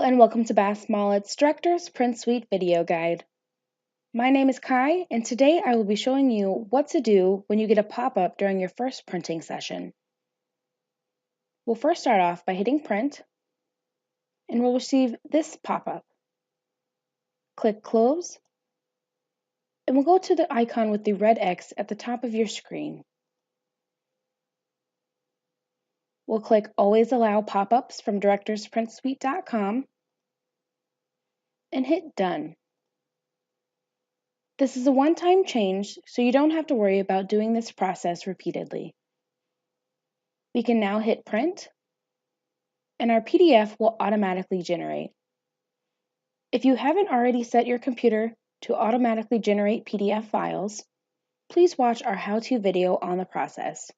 and welcome to Bass-Mollett's Director's Print Suite video guide. My name is Kai, and today I will be showing you what to do when you get a pop-up during your first printing session. We'll first start off by hitting Print, and we'll receive this pop-up. Click Close, and we'll go to the icon with the red X at the top of your screen. We'll click Always Allow Pop-ups from directorsprintssuite.com and hit Done. This is a one-time change, so you don't have to worry about doing this process repeatedly. We can now hit Print, and our PDF will automatically generate. If you haven't already set your computer to automatically generate PDF files, please watch our how-to video on the process.